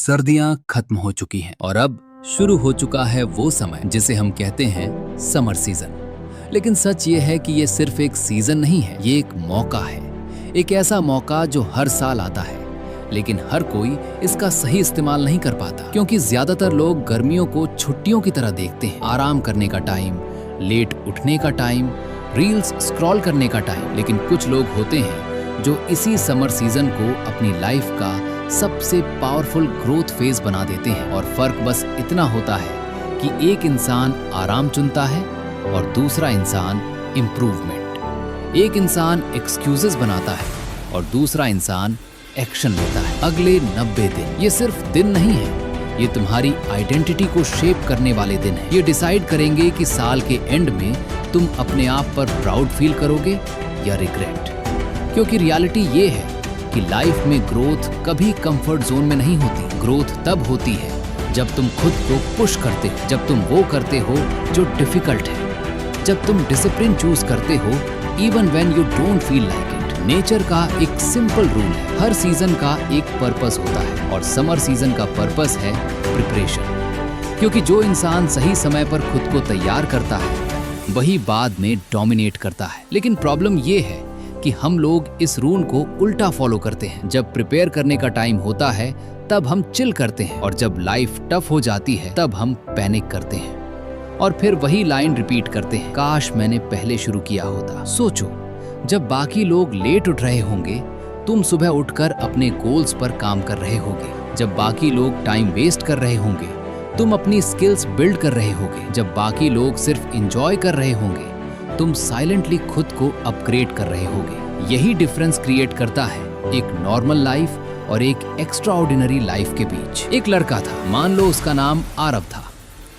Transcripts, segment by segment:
सर्दियां खत्म हो चुकी हैं और अब शुरू हो चुका है वो समय जिसे हम कहते हैं समर सीजन। लेकिन सच ये है कि ये सिर्फ एक सीजन नहीं है, ये एक मौका है। एक ऐसा मौका जो हर साल आता है, लेकिन हर कोई इसका सही इस्तेमाल नहीं कर पाता, क्योंकि ज्यादातर लोग गर्मियों को छुट्टियों की तरह देखते हैं। आराम करने का टाइम, लेट उठने का टाइम, रील्स स्क्रॉल करने का टाइम। लेकिन कुछ लोग होते हैं जो इसी समर सीजन को अपनी लाइफ का सबसे पावरफुल ग्रोथ फेज बना देते हैं। और फर्क बस इतना होता है कि एक इंसान आराम चुनता है और दूसरा इंसान इम्प्रूवमेंट। एक इंसान एक्सक्यूजेस बनाता है और दूसरा इंसान एक्शन लेता है। अगले 90 दिन ये सिर्फ दिन नहीं है, ये तुम्हारी आइडेंटिटी को शेप करने वाले दिन है। ये डिसाइड करेंगे कि साल के एंड में तुम अपने आप पर प्राउड फील करोगे या रिग्रेट। क्योंकि रियलिटी ये है कि लाइफ में ग्रोथ कभी कंफर्ट जोन में नहीं होती। ग्रोथ तब होती है जब तुम खुद को पुश करते हो, जब तुम वो करते हो जो डिफिकल्ट है, जब तुम डिसिप्लिन चूज करते हो even when you don't feel like it. Nature का एक सिंपल रूल है, हर सीजन का एक पर्पस होता है और समर सीजन का पर्पस है प्रिपरेशन। क्योंकि जो इंसान सही समय पर खुद को तैयार करता है वही बाद में डोमिनेट करता है। लेकिन प्रॉब्लम ये है कि हम लोग इस रूल को उल्टा फॉलो करते हैं। जब प्रिपेयर करने का टाइम होता है तब हम चिल करते हैं, और जब लाइफ टफ हो जाती है तब हम पैनिक करते हैं और फिर वही लाइन रिपीट करते हैं, काश मैंने पहले शुरू किया होता। सोचो, जब बाकी लोग लेट उठ रहे होंगे तुम सुबह उठकर अपने गोल्स पर काम कर रहे होगे। जब बाकी लोग टाइम वेस्ट कर रहे होंगे तुम अपनी स्किल्स बिल्ड कर रहे होगे। जब बाकी लोग सिर्फ एंजॉय कर रहे होंगे तुम साइलेंटली खुद को अपग्रेड कर रहे होगे। यही डिफरेंस क्रिएट करता है एक नॉर्मल लाइफ और एक एक्स्ट्राऑर्डिनरी लाइफ के बीच। एक लड़का था, मान लो उसका नाम आरव था।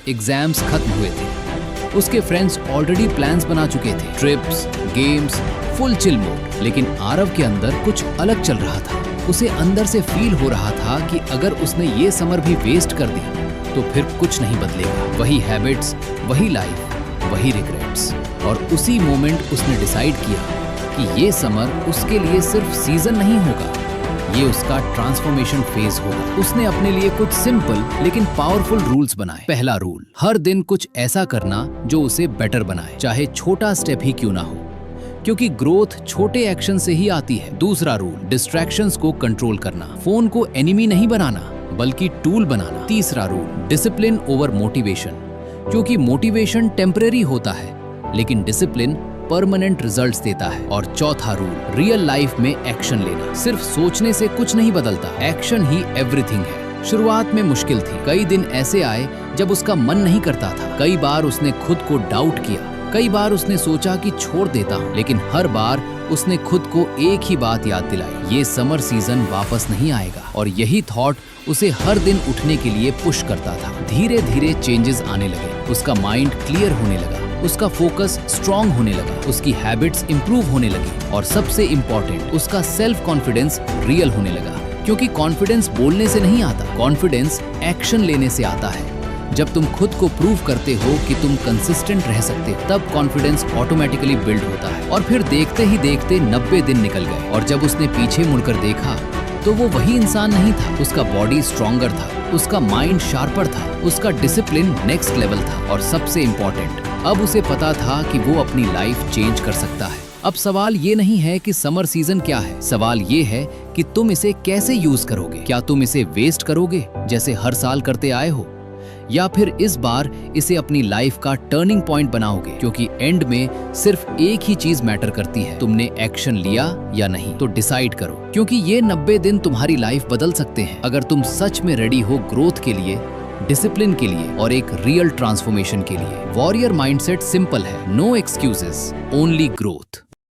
एग्जाम्स खत्म हुए थे, उसके फ्रेंड्स ऑलरेडी प्लान्स बना चुके थे, trips, games, full chill mode. लेकिन आरव के अंदर कुछ अलग चल रहा था। उसे अंदर से फील हो रहा था कि अगर उसने ये समर भी वेस्ट कर दी तो फिर कुछ नहीं बदलेगा। वही हैबिट्स, वही लाइफ, वही रिग्रेट्स। और उसी मोमेंट उसने डिसाइड किया कि ये समर उसके लिए सिर्फ सीजन नहीं होगा, ये उसका ट्रांसफॉर्मेशन फेज होगा। उसने अपने लिए कुछ सिंपल लेकिन पावरफुल रूल्स बनाए। पहला रूल, हर दिन कुछ ऐसा करना जो उसे बेटर बनाए, चाहे छोटा स्टेप ही क्यों ना हो, क्योंकि ग्रोथ छोटे एक्शन से ही आती है। दूसरा रूल, डिस्ट्रैक्शंस को कंट्रोल करना, फोन को एनिमी नहीं बनाना बल्कि टूल बनाना। तीसरा रूल, डिसिप्लिन ओवर मोटिवेशन, क्योंकि मोटिवेशन टेम्परेरी होता है लेकिन डिसिप्लिन परमानेंट रिजल्ट्स देता है। और चौथा रूल, रियल लाइफ में एक्शन लेना। सिर्फ सोचने से कुछ नहीं बदलता, एक्शन ही एवरीथिंग है। शुरुआत में मुश्किल थी, कई दिन ऐसे आए जब उसका मन नहीं करता था। कई बार उसने खुद को डाउट किया, कई बार उसने सोचा कि छोड़ देता हूँ, लेकिन हर बार उसने खुद को एक ही बात याद दिलाई, ये समर सीजन वापस नहीं आएगा। और यही थॉट उसे हर दिन उठने के लिए पुश करता था। धीरे धीरे चेंजेस आने लगे, उसका माइंड क्लियर होने लगा, उसका फोकस स्ट्रॉन्ग होने लगा, उसकी हैबिट्स इंप्रूव होने लगी और सबसे इम्पोर्टेंट, उसका सेल्फ कॉन्फिडेंस रियल होने लगा। क्योंकि कॉन्फिडेंस बोलने से नहीं आता, कॉन्फिडेंस एक्शन लेने से आता है। जब तुम खुद को प्रूव करते हो कि तुम कंसिस्टेंट रह सकते हो तब कॉन्फिडेंस ऑटोमेटिकली बिल्ड होता है। और फिर देखते ही देखते 90 दिन निकल गए और जब उसने पीछे मुड़कर देखा तो वो वही इंसान नहीं था। उसका बॉडी स्ट्रॉन्गर था, उसका माइंड शार्पर था, उसका डिसिप्लिन नेक्स्ट लेवल था और सबसे इम्पोर्टेंट, अब उसे पता था कि वो अपनी लाइफ चेंज कर सकता है। अब सवाल ये नहीं है कि समर सीजन क्या है, सवाल ये है कि तुम इसे कैसे यूज करोगे। क्या तुम इसे वेस्ट करोगे जैसे हर साल करते आए हो, या फिर इस बार इसे अपनी लाइफ का टर्निंग पॉइंट बनाओगे। क्योंकि एंड में सिर्फ एक ही चीज मैटर करती है, तुमने एक्शन लिया या नहीं। तो डिसाइड करो, क्योंकि ये 90 दिन तुम्हारी लाइफ बदल सकते हैं अगर तुम सच में रेडी हो ग्रोथ के लिए, डिसिप्लिन के लिए और एक रियल ट्रांसफॉर्मेशन के लिए। वॉरियर माइंडसेट सिंपल है, नो एक्सक्यूजेस, ओनली ग्रोथ।